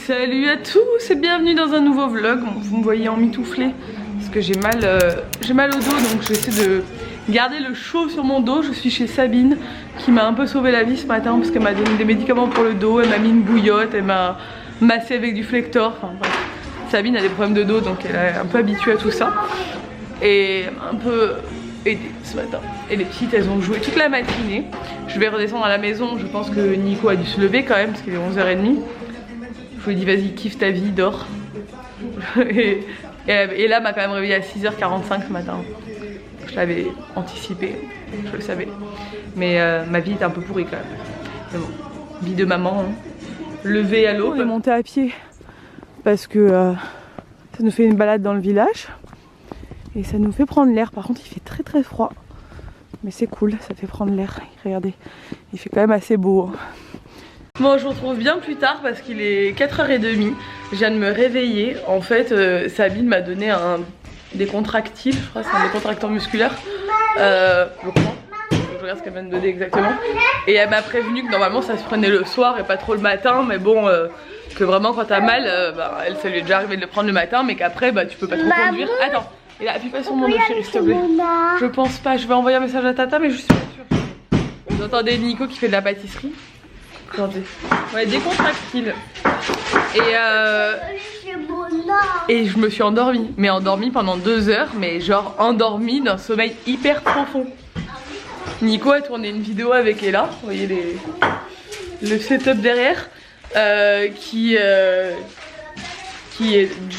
Salut à tous et bienvenue dans un nouveau vlog. Bon, vous me voyez en mitouflé parce que j'ai mal au dos, donc j'essaie de garder le chaud sur mon dos. Je suis chez Sabine qui m'a un peu sauvé la vie ce matin parce qu'elle m'a donné des médicaments pour le dos, elle m'a mis une bouillotte, elle m'a massé avec du Flector. Enfin bref, Sabine a des problèmes de dos donc elle est un peu habituée à tout ça et elle m'a un peu aidée ce matin. Et les petites elles ont joué toute la matinée. Je vais redescendre à la maison, je pense que Nico a dû se lever quand même parce qu'il est 11h30. Je lui ai dit vas-y kiffe ta vie, dors. et là m'a quand même réveillée à 6h45 ce matin. Je l'avais anticipé, je le savais. Mais ma vie était un peu pourrie quand même. Mais bon, vie de maman, hein. Lever à l'eau. On est monté à pied parce que ça nous fait une balade dans le village. Et ça nous fait prendre l'air. Par contre il fait très très froid. Mais c'est cool, ça fait prendre l'air. Regardez, il fait quand même assez beau. Bon, je vous retrouve bien plus tard parce qu'il est 4h30. Je viens de me réveiller. En fait, Sabine m'a donné un décontractile. Je crois que c'est un décontractant musculaire. Je crois. Je regarde ce qu'elle vient de donner exactement. Et elle m'a prévenu que normalement ça se prenait le soir et pas trop le matin. Mais bon, que vraiment quand t'as mal, elle, ça lui est déjà arrivé de le prendre le matin. Mais qu'après, tu peux pas trop conduire. Attends, et appuie pas sur mon dos, chérie, s'il te plaît. Je pense pas. Je vais envoyer un message à Tata, mais je suis pas sûre. Vous entendez Nico qui fait de la pâtisserie? Attendez. Ouais, décontractile. Et je me suis endormie. Mais endormie pendant 2 heures. Mais genre endormie d'un sommeil hyper profond. Nico a tourné une vidéo avec Ella. Vous voyez le setup derrière. Qui est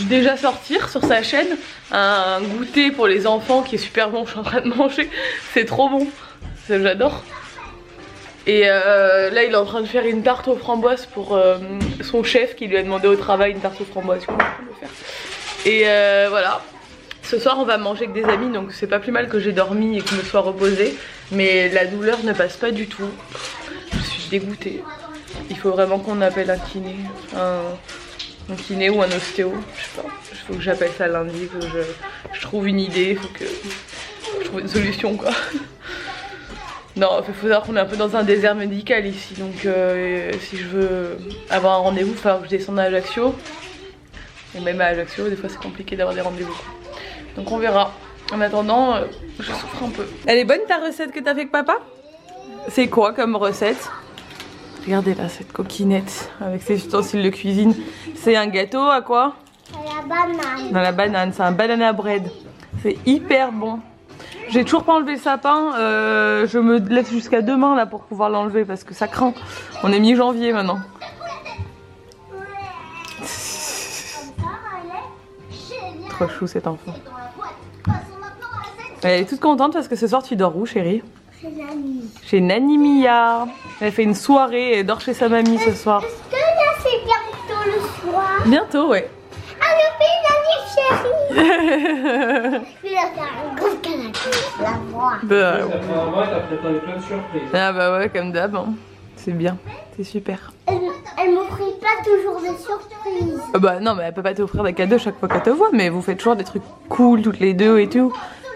déjà sortir sur sa chaîne. Un goûter pour les enfants qui est super bon. Je suis en train de manger. C'est trop bon. J'adore. Et là il est en train de faire une tarte aux framboises pour son chef qui lui a demandé au travail une tarte aux framboises. Je vais le faire. Et voilà. Ce soir on va manger avec des amis donc c'est pas plus mal que j'ai dormi et que je me sois reposée. Mais la douleur ne passe pas du tout. Je suis dégoûtée. Il faut vraiment qu'on appelle un kiné. Un kiné ou un ostéo. Je sais pas. Il faut que j'appelle ça lundi. Il faut que je trouve une idée. Il faut que je trouve une solution quoi. Non, il faut savoir qu'on est un peu dans un désert médical ici, donc si je veux avoir un rendez-vous, il va falloir que je descende à Ajaccio. Et même à Ajaccio, des fois c'est compliqué d'avoir des rendez-vous. Donc on verra. En attendant, je souffre un peu. Elle est bonne ta recette que t'as fait avec papa? C'est quoi comme recette? Regardez là cette coquinette avec ses ustensiles de cuisine. C'est un gâteau à quoi? À la banane. Dans la banane, c'est un banana bread. C'est hyper bon. J'ai toujours pas enlevé le sapin, je me laisse jusqu'à demain là pour pouvoir l'enlever parce que ça craint. On est mi-janvier maintenant. Trop chou cet enfant. Elle est toute contente parce que ce soir tu dors où chérie? Chez Nani. Chez Nani Mia. Elle fait une soirée et elle dort chez sa mamie ce soir. Est-ce que là c'est bientôt le soir? Bientôt ouais. Ah le Nani chérie. Je vais la faire un gros canapé, la voir. Ah bah ouais comme d'hab hein. C'est bien, c'est super. Elle m'offrit pas toujours des surprises. Bah non mais elle peut pas t'offrir des cadeaux chaque fois qu'elle te voit. Mais vous faites toujours des trucs cool toutes les deux et tout.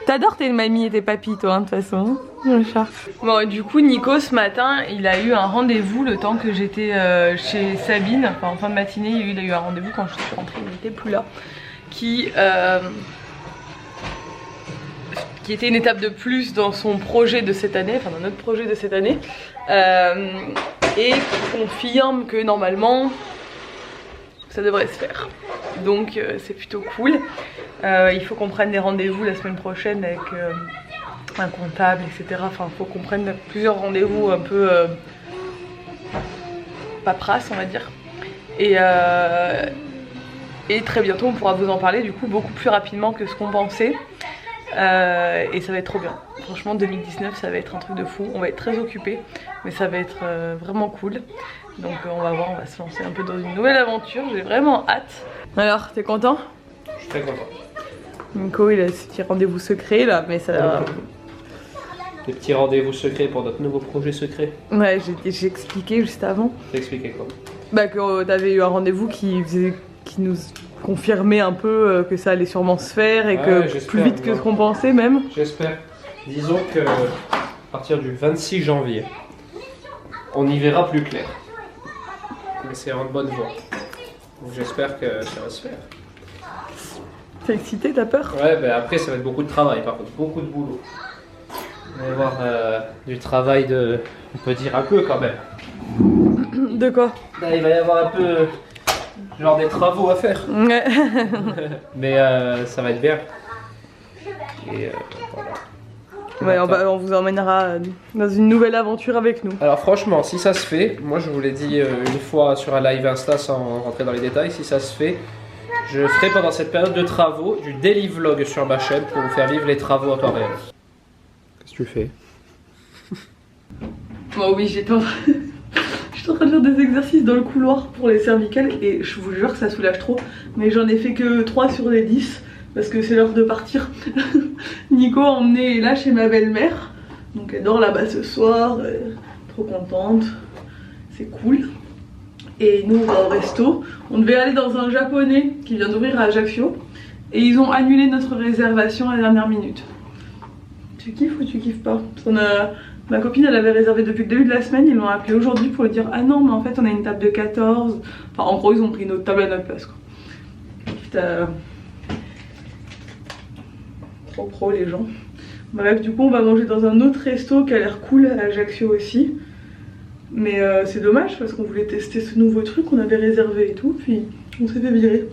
T'adores tes mamies et tes papis toi hein, de toute façon. Le chat. Bon du coup Nico ce matin il a eu un rendez-vous le temps que j'étais chez Sabine. Enfin en fin de matinée il a eu un rendez-vous quand je suis rentrée, il n'était plus là. Qui était une étape de plus dans son projet de cette année, enfin dans notre projet de cette année, et qui confirme que normalement ça devrait se faire. Donc c'est plutôt cool. Il faut qu'on prenne des rendez-vous la semaine prochaine avec un comptable, etc. Enfin il faut qu'on prenne plusieurs rendez-vous un peu paperasse on va dire. Et très bientôt on pourra vous en parler du coup beaucoup plus rapidement que ce qu'on pensait. Et ça va être trop bien. Franchement 2019 ça va être un truc de fou. On va être très occupés mais ça va être vraiment cool. Donc on va voir, on va se lancer un peu dans une nouvelle aventure. J'ai vraiment hâte. Alors t'es content? Je suis très content. Nico il a ce petit rendez-vous secret là mais ça va. Des petits rendez-vous secrets pour notre nouveau projet secret. Ouais j'ai expliqué juste avant. T'as expliqué quoi? Bah que t'avais eu un rendez-vous qui nous confirmait un peu que ça allait sûrement se faire et que plus vite que ce qu'on pensait même. J'espère. Disons que à partir du 26 janvier, on y verra plus clair. Mais c'est en bonne voie. Donc j'espère que ça va se faire. T'es excité, t'as peur? Ouais, ben après ça va être beaucoup de travail, par contre, beaucoup de boulot. On va y avoir du travail de, on peut dire un peu quand même. De quoi? Là, il va y avoir un peu, genre des travaux à faire. Ouais. Mais ça va être bien. Et voilà. Ouais, on vous emmènera dans une nouvelle aventure avec nous. Alors franchement, si ça se fait, moi je vous l'ai dit une fois sur un live Insta sans rentrer dans les détails, si ça se fait, je ferai pendant cette période de travaux du daily vlog sur ma chaîne pour vous faire vivre les travaux en temps réel. Qu'est-ce que tu fais? Moi oui, j'étais en train de faire des exercices dans le couloir pour les cervicales et je vous jure que ça soulage trop. Mais j'en ai fait que 3 sur les 10 parce que c'est l'heure de partir. Nico a emmené là chez ma belle-mère. Donc elle dort là-bas ce soir, trop contente, c'est cool. Et nous on va au resto. On devait aller dans un japonais qui vient d'ouvrir à Ajaccio. Et ils ont annulé notre réservation à la dernière minute. Tu kiffes ou tu kiffes pas? Parce qu'on a... Ma copine elle avait réservé depuis le début de la semaine, ils l'ont appelé aujourd'hui pour lui dire ah non mais en fait on a une table de 14. Enfin en gros ils ont pris notre table à notre place quoi. Putain. Trop pro les gens. Bref du coup on va manger dans un autre resto qui a l'air cool à Ajaccio aussi. Mais c'est dommage parce qu'on voulait tester ce nouveau truc, on avait réservé et tout, puis on s'est fait virer.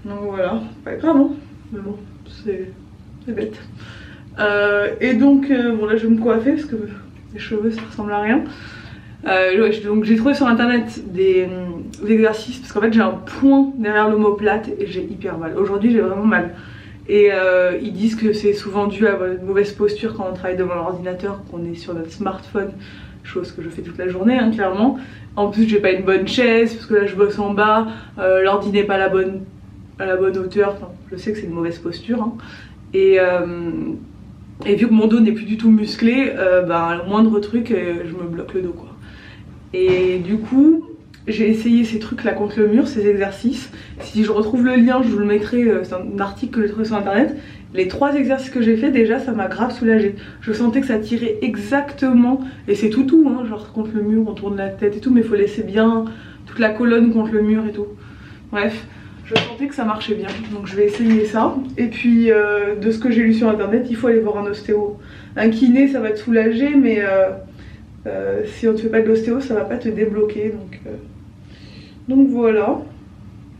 Donc voilà, pas grave hein, mais bon c'est bête. Et donc bon là je vais me coiffer parce que les cheveux ça ressemble à rien. Ouais, donc j'ai trouvé sur internet des exercices parce qu'en fait j'ai un point derrière l'omoplate et j'ai hyper mal. Aujourd'hui j'ai vraiment mal. Et ils disent que c'est souvent dû à une mauvaise posture quand on travaille devant l'ordinateur, qu'on est sur notre smartphone, chose que je fais toute la journée hein, clairement. En plus j'ai pas une bonne chaise parce que là je bosse en bas, l'ordi n'est pas à la bonne hauteur, enfin, je sais que c'est une mauvaise posture hein. Et vu que mon dos n'est plus du tout musclé, le moindre truc, je me bloque le dos quoi. Et du coup, j'ai essayé ces trucs là contre le mur, ces exercices. Si je retrouve le lien, je vous le mettrai, c'est un article que j'ai trouvé sur internet. Les 3 exercices que j'ai fait, déjà ça m'a grave soulagée. Je sentais que ça tirait exactement, et c'est tout hein, genre contre le mur, on tourne la tête et tout, mais il faut laisser bien toute la colonne contre le mur et tout. Bref. Je sentais que ça marchait bien, donc je vais essayer ça. Et puis de ce que j'ai lu sur internet, il faut aller voir un ostéo. Un kiné ça va te soulager, mais si on te fait pas de l'ostéo ça va pas te débloquer. Donc voilà.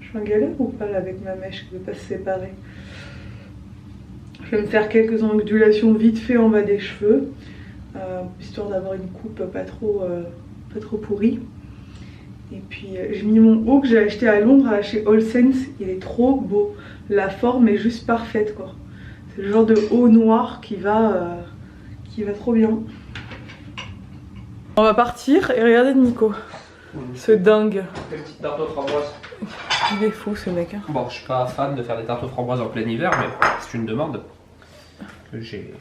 Je suis en galère ou pas là avec ma mèche qui ne veut pas se séparer. Je vais me faire quelques ondulations vite fait en bas des cheveux, histoire d'avoir une coupe pas trop pourrie. Et puis j'ai mis mon haut que j'ai acheté à Londres chez All Saints, il est trop beau, la forme est juste parfaite quoi. C'est le genre de haut noir qui va trop bien. On va partir et regardez Nico, ce dingue. Des petites tartes aux framboises. Il est fou ce mec hein. Bon je suis pas fan de faire des tartes aux framboises en plein hiver mais c'est une demande que j'ai.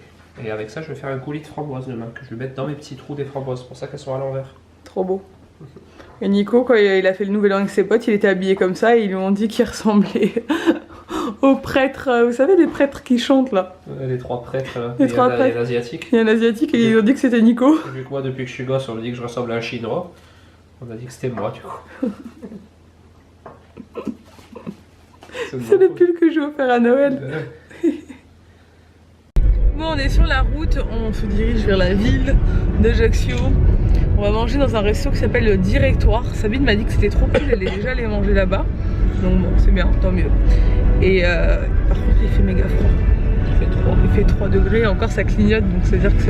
Et avec ça je vais faire un coulis de framboises demain que je vais mettre dans mes petits trous des framboises, c'est pour ça qu'elles sont à l'envers. Trop beau. Et Nico, quand il a fait le nouvel an avec ses potes, il était habillé comme ça et ils lui ont dit qu'il ressemblait aux prêtres. Vous savez, les prêtres qui chantent là. Les 3 prêtres, les 3 prêtres. Il y a l'asiatique. Il y a un asiatique et ils ont dit que c'était Nico. Vu que moi, depuis que je suis gosse, on me dit que je ressemble à un chinois. On a dit que c'était moi du coup. C'est le pull que j'ai offert à Noël. Bon, on est sur la route, on se dirige vers la ville d'Ajaccio. On va manger dans un resto qui s'appelle le Directoire. Sabine m'a dit que c'était trop cool, elle est déjà allée manger là-bas. Donc bon, c'est bien, tant mieux. Et par contre, il fait méga froid. Il fait 3 degrés, encore ça clignote, donc c'est à dire que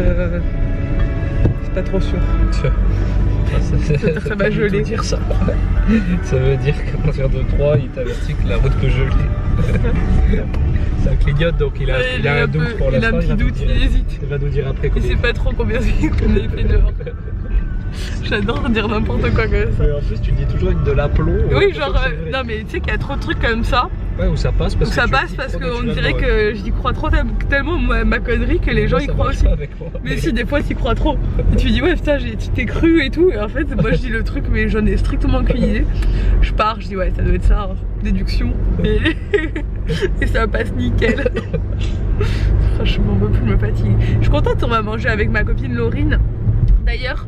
c'est pas trop sûr. Ça va geler. Dire ça. Ça veut dire qu'à partir de 3, il t'avertit que la route peut geler. Ça clignote donc il a un doute pour l'instant. Il a un petit doute, il hésite. Il va nous dire après. Il sait pas trop combien c'est qu'on a fait dehors. J'adore dire n'importe quoi comme ça. Mais en plus tu dis toujours avec de l'aplomb. Oui genre non mais tu sais qu'il y a trop de trucs comme ça. Ouais où ça passe parce qu'on dirait que j'y crois trop tellement ma connerie que les gens y croient aussi. Mais si des fois t'y crois trop. Et tu dis ouais putain tu t'es cru et tout et en fait moi je dis le truc mais j'en ai strictement aucune idée. Je pars, je dis ouais ça doit être ça, hein. Déduction et ça passe nickel. Franchement on peut plus me fatiguer. Je suis contente, on va manger avec ma copine Laurine. D'ailleurs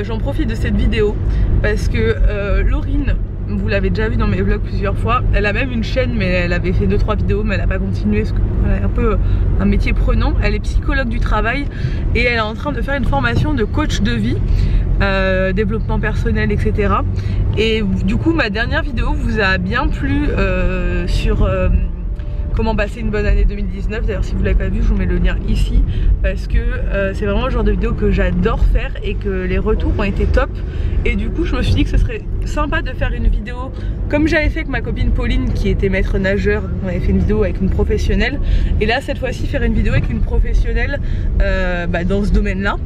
j'en profite de cette vidéo parce que Laurine vous l'avez déjà vu dans mes vlogs plusieurs fois. Elle a même une chaîne, mais elle avait fait 2-3 vidéos, mais elle n'a pas continué parce qu'elle a un peu un métier prenant. Elle est psychologue du travail et elle est en train de faire une formation de coach de vie, développement personnel, etc. Et du coup, ma dernière vidéo vous a bien plu sur comment passer une bonne année 2019. D'ailleurs, si vous ne l'avez pas vu, je vous mets le lien ici parce que c'est vraiment le genre de vidéo que j'adore faire et que les retours ont été top. Et du coup, je me suis dit que ce serait sympa de faire une vidéo comme j'avais fait avec ma copine Pauline qui était maître nageur. On avait fait une vidéo avec une professionnelle et là, cette fois-ci, faire une vidéo avec une professionnelle dans ce domaine-là.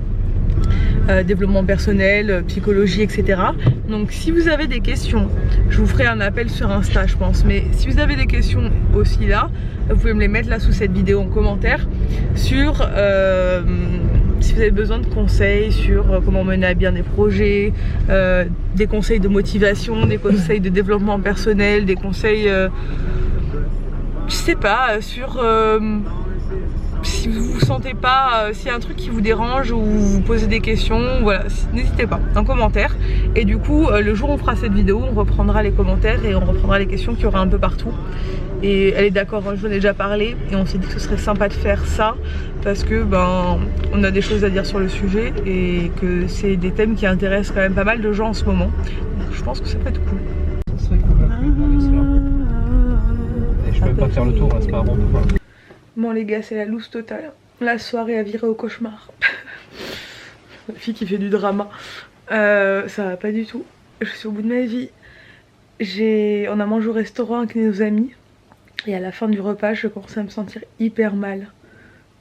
Développement personnel, psychologie, etc. Donc si vous avez des questions, je vous ferai un appel sur Insta je pense, mais si vous avez des questions aussi là, vous pouvez me les mettre là sous cette vidéo en commentaire sur si vous avez besoin de conseils sur comment mener à bien des projets, des conseils de motivation, des conseils de développement personnel, des conseils je sais pas sur si vous vous sentez pas, s'il y a un truc qui vous dérange ou vous posez des questions, voilà, n'hésitez pas, en commentaire. Et du coup, le jour où on fera cette vidéo, on reprendra les commentaires et on reprendra les questions qu'il y aura un peu partout. Et elle est d'accord, je vous en ai déjà parlé et on s'est dit que ce serait sympa de faire ça parce que on a des choses à dire sur le sujet et que c'est des thèmes qui intéressent quand même pas mal de gens en ce moment. Donc je pense que ça peut être cool. Et je peux pas faire le tour, là, c'est pas bon. Bon les gars, c'est la loose totale. La soirée a viré au cauchemar. La fille qui fait du drama. Ça va pas du tout. Je suis au bout de ma vie. On a mangé au restaurant avec nos amis. Et à la fin du repas, je commençais à me sentir hyper mal.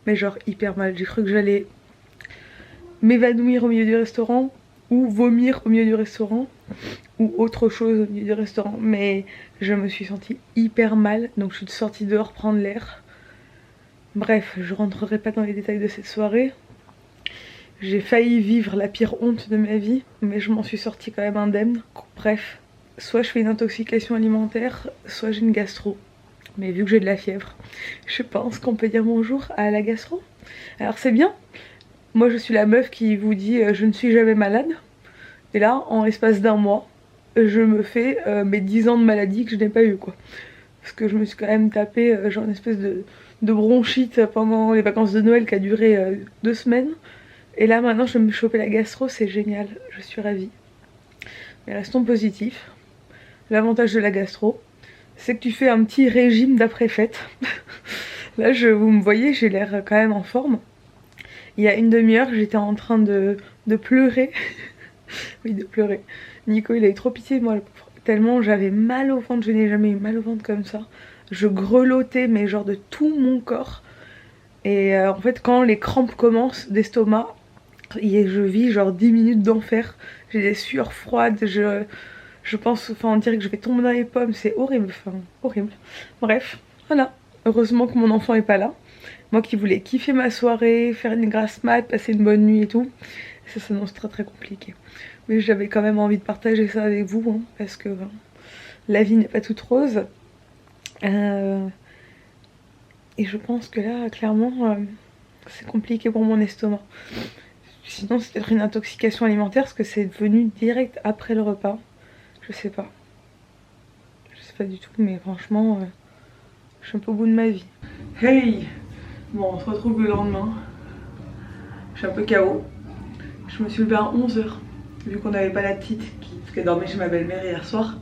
Mais genre hyper mal. J'ai cru que j'allais m'évanouir au milieu du restaurant. Ou vomir au milieu du restaurant. Ou autre chose au milieu du restaurant. Mais je me suis sentie hyper mal. Donc je suis sortie dehors prendre l'air. Bref, je rentrerai pas dans les détails de cette soirée. J'ai failli vivre la pire honte de ma vie, mais je m'en suis sortie quand même indemne. Bref, soit je fais une intoxication alimentaire, soit j'ai une gastro. Mais vu que j'ai de la fièvre, je pense qu'on peut dire bonjour à la gastro. Alors c'est bien, moi je suis la meuf qui vous dit je ne suis jamais malade. Et là, en l'espace d'un mois, je me fais mes 10 ans de maladie que je n'ai pas eu quoi. Parce que je me suis quand même tapé genre une espèce de bronchite pendant les vacances de Noël qui a duré 2 semaines. Et là maintenant je vais me choper la gastro, c'est génial, je suis ravie. Mais restons positifs. L'avantage de la gastro, c'est que tu fais un petit régime d'après-fête. Là vous me voyez, j'ai l'air quand même en forme. Il y a une demi-heure j'étais en train de pleurer. Oui, de pleurer. Nico il a eu trop pitié de moi, tellement j'avais mal au ventre, je n'ai jamais eu mal au ventre comme ça. Je grelottais mais genre de tout mon corps. Et en fait quand les crampes commencent d'estomac, je vis genre 10 minutes d'enfer. J'ai des sueurs froides, je pense, enfin on dirait que je vais tomber dans les pommes, c'est horrible, enfin horrible. Bref, voilà, heureusement que mon enfant est pas là. Moi qui voulais kiffer ma soirée, faire une grasse mat, passer une bonne nuit et tout, ça s'annonce très compliqué. Mais j'avais quand même envie de partager ça avec vous, hein, parce que la vie n'est pas toute rose. Et je pense que là, clairement, c'est compliqué pour mon estomac. Sinon, c'est peut-être une intoxication alimentaire, parce que c'est venu direct après le repas. Je sais pas. Je sais pas du tout, mais franchement, je suis un peu au bout de ma vie. Hey! Bon, on se retrouve le lendemain. Je suis un peu KO. Je me suis levée à 11 h, vu qu'on n'avait pas la petite, parce qu'elle dormait chez ma belle-mère hier soir.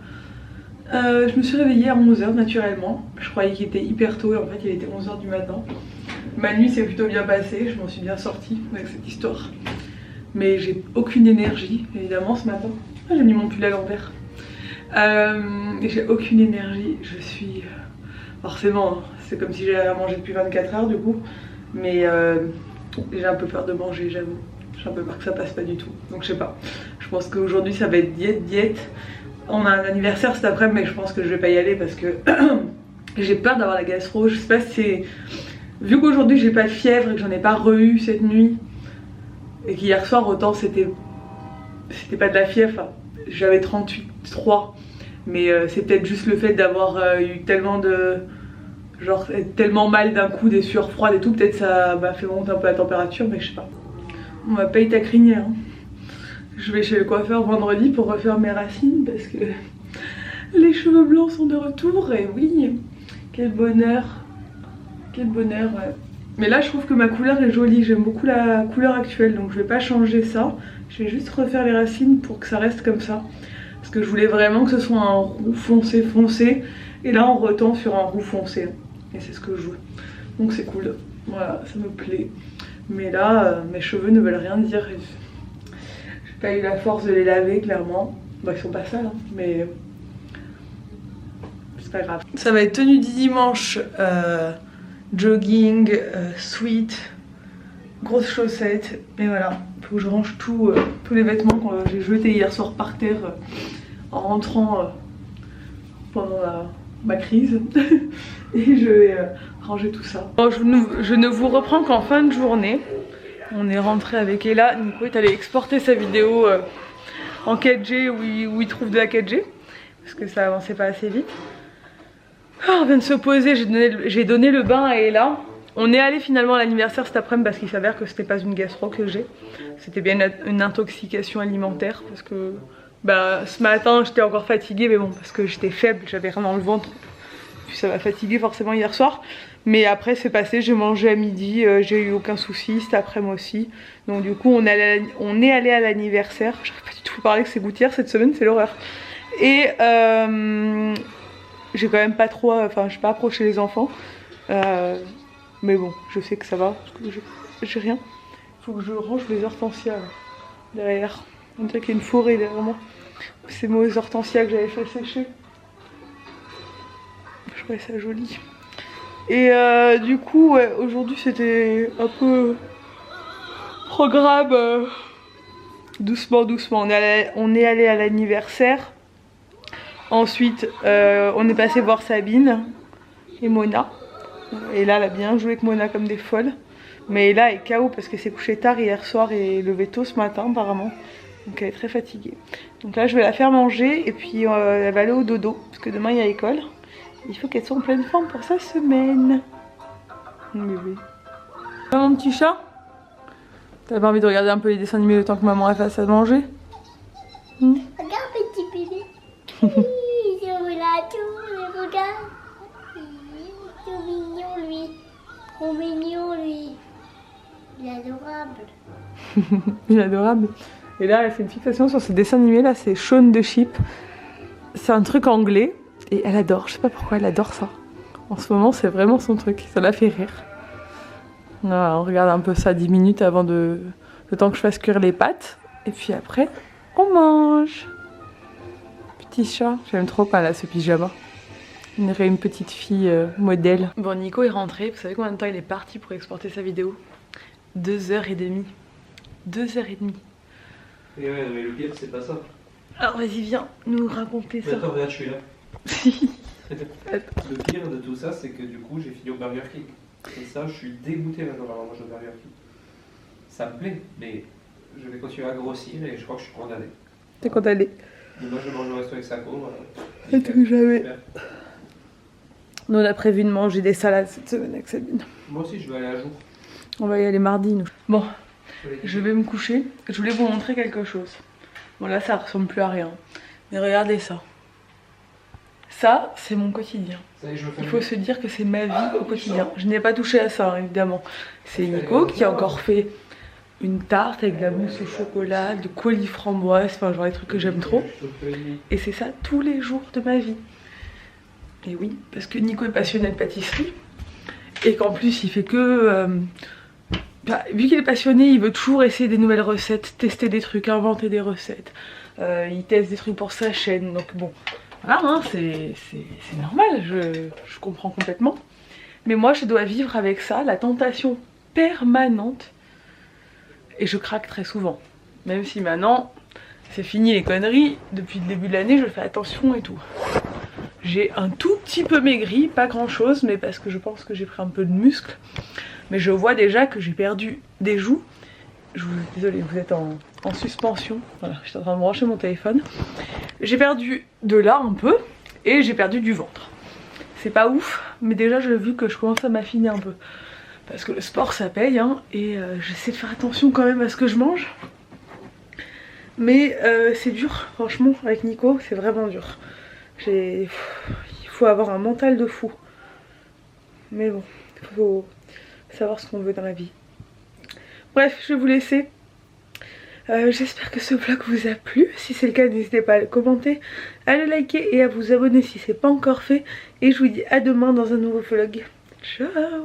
Je me suis réveillée à 11 h naturellement. Je croyais qu'il était hyper tôt et en fait il était 11 h du matin. Ma nuit s'est plutôt bien passée, je m'en suis bien sortie avec cette histoire. Mais j'ai aucune énergie évidemment ce matin. Ah, j'ai mis mon pull à l'envers. J'ai aucune énergie, je suis... Forcément, c'est comme si j'avais mangé depuis 24 h du coup. Mais j'ai un peu peur de manger, j'avoue. J'ai un peu peur que ça passe pas du tout. Donc je sais pas. Je pense qu'aujourd'hui ça va être diète. On a un anniversaire cet après-midi, mais je pense que je vais pas y aller parce que j'ai peur d'avoir la gastro. Je sais pas si c'est... Vu qu'aujourd'hui j'ai pas de fièvre et que j'en ai pas re-eu cette nuit, et qu'hier soir autant c'était pas de la fièvre, enfin, j'avais 38,3. Mais c'est peut-être juste le fait d'avoir eu tellement de... Genre tellement mal d'un coup, des sueurs froides et tout, peut-être ça m'a fait monter un peu la température, mais je sais pas. On va payer ta crinière, hein. Je vais chez le coiffeur vendredi pour refaire mes racines parce que Les cheveux blancs sont de retour et oui, quel bonheur. Quel bonheur, ouais. Mais là je trouve que ma couleur est jolie, j'aime beaucoup la couleur actuelle donc je vais pas changer ça. Je vais juste refaire les racines pour que ça reste comme ça. Parce que je voulais vraiment que ce soit un roux foncé foncé. Et là on retend sur un roux foncé. Et c'est ce que je veux. Donc c'est cool. Voilà, ça me plaît. Mais là, mes cheveux ne veulent rien dire. J'ai pas eu la force de les laver clairement. Bon, ils sont pas sales, hein, mais c'est pas grave. Ça va être tenue du dimanche, jogging, sweat, grosses chaussettes. Et voilà, faut que je range tous les vêtements que j'ai jetés hier soir par terre en rentrant pendant ma crise. Et je vais ranger tout ça. Bon, je ne vous reprends qu'en fin de journée. On est rentré avec Ella. Nico est allé exporter sa vidéo en 4G où il trouve de la 4G. Parce que ça avançait pas assez vite. Oh, on vient de se poser, j'ai donné le bain à Ella. On est allé finalement à l'anniversaire cet après-midi parce qu'il s'avère que c'était pas une gastro que j'ai. C'était bien une intoxication alimentaire parce que bah, ce matin j'étais encore fatiguée mais bon parce que j'étais faible, j'avais rien dans le ventre. Puis ça m'a fatiguée forcément hier soir. Mais après c'est passé, j'ai mangé à midi, j'ai eu aucun souci, cet après-midi aussi. Donc du coup on est allé à l'anniversaire. J'arrive pas du tout à parler que c'est gouttière cette semaine, c'est l'horreur. Et j'ai quand même pas trop, enfin j'ai pas approché les enfants. Mais bon, je sais que ça va, parce que j'ai rien. Faut que je range les hortensias là, derrière. On dirait qu'il y a une forêt derrière moi. C'est mes hortensias que j'avais fait sécher. Je trouvais ça joli. Et du coup, ouais, aujourd'hui c'était un peu programme doucement, doucement. On est allé à l'anniversaire. Ensuite, on est passé voir Sabine et Mona. Et là, elle a bien joué avec Mona comme des folles. Mais là, elle est KO parce qu'elle s'est couchée tard hier soir et levée tôt ce matin apparemment. Donc elle est très fatiguée. Donc là, je vais la faire manger et puis elle va aller au dodo. Parce que demain, il y a école. Il faut qu'elle soit en pleine forme pour sa semaine. Mon bébé. Mon petit chat, t'as pas envie de regarder un peu les dessins animés le temps que maman elle fasse à manger? Regarde petit bébé. Je regarde tout, regarde. Trop mignon lui. Trop mignon lui. Il est adorable. Il est adorable. Et là elle fait une fixation sur ce dessin animé là, c'est Shaun the Sheep. C'est un truc anglais et elle adore, je sais pas pourquoi elle adore ça. En ce moment c'est vraiment son truc, ça la fait rire. Voilà, on regarde un peu ça 10 minutes avant le temps que je fasse cuire les pâtes. Et puis après on mange. Petit chat, j'aime trop quand elle a ce pyjama. On dirait une petite fille modèle. Bon, Nico est rentré, vous savez combien de temps il est parti pour exporter sa vidéo? 2h30. 2h30. Et ouais, mais le pire c'est pas ça. Alors vas-y, viens nous raconter ça. Attends, regarde, je suis là. Le pire de tout ça, c'est que du coup j'ai fini au Burger King. Et ça, je suis dégoûté maintenant d'avoir mangé au Burger King. Ça me plaît, mais je vais continuer à grossir et je crois que je suis condamné. T'es condamné. Moi je mange au resto avec Sako. Et tout jamais. Nous on a prévu de manger des salades cette semaine avec Sabine. Moi aussi je vais aller à jour. On va y aller mardi nous. Bon, je vais me coucher. Je voulais vous montrer quelque chose. Bon là ça ressemble plus à rien. Mais regardez ça. Ça c'est mon quotidien. Il faut se dire que c'est ma vie au quotidien. Je n'ai pas touché à ça hein, évidemment. C'est Nico qui a encore fait une tarte avec de la mousse au chocolat, de coulis framboise, enfin genre des trucs que j'aime trop. Et c'est ça tous les jours de ma vie. Et oui, parce que Nico est passionné de pâtisserie. Et qu'en plus il fait que... vu qu'il est passionné, il veut toujours essayer des nouvelles recettes, tester des trucs, inventer des recettes. Il teste des trucs pour sa chaîne, donc bon... Voilà, hein, c'est normal, je comprends complètement. Mais moi je dois vivre avec ça, la tentation permanente. Et je craque très souvent. Même si maintenant, c'est fini les conneries. Depuis le début de l'année, je fais attention et tout. J'ai un tout petit peu maigri, pas grand chose, mais parce que je pense que j'ai pris un peu de muscle. Mais je vois déjà que j'ai perdu des joues. Désolée, vous êtes en suspension. Voilà, j'étais en train de brancher mon téléphone. J'ai perdu de là un peu et j'ai perdu du ventre. C'est pas ouf, mais déjà j'ai vu que je commence à m'affiner un peu. Parce que le sport ça paye hein, et j'essaie de faire attention quand même à ce que je mange. Mais c'est dur, franchement, avec Nico, c'est vraiment dur. Il faut avoir un mental de fou. Mais bon, il faut savoir ce qu'on veut dans la vie. Bref, je vais vous laisser. J'espère que ce vlog vous a plu. Si c'est le cas, n'hésitez pas à le commenter, à le liker et à vous abonner si ce n'est pas encore fait. Et je vous dis à demain dans un nouveau vlog. Ciao!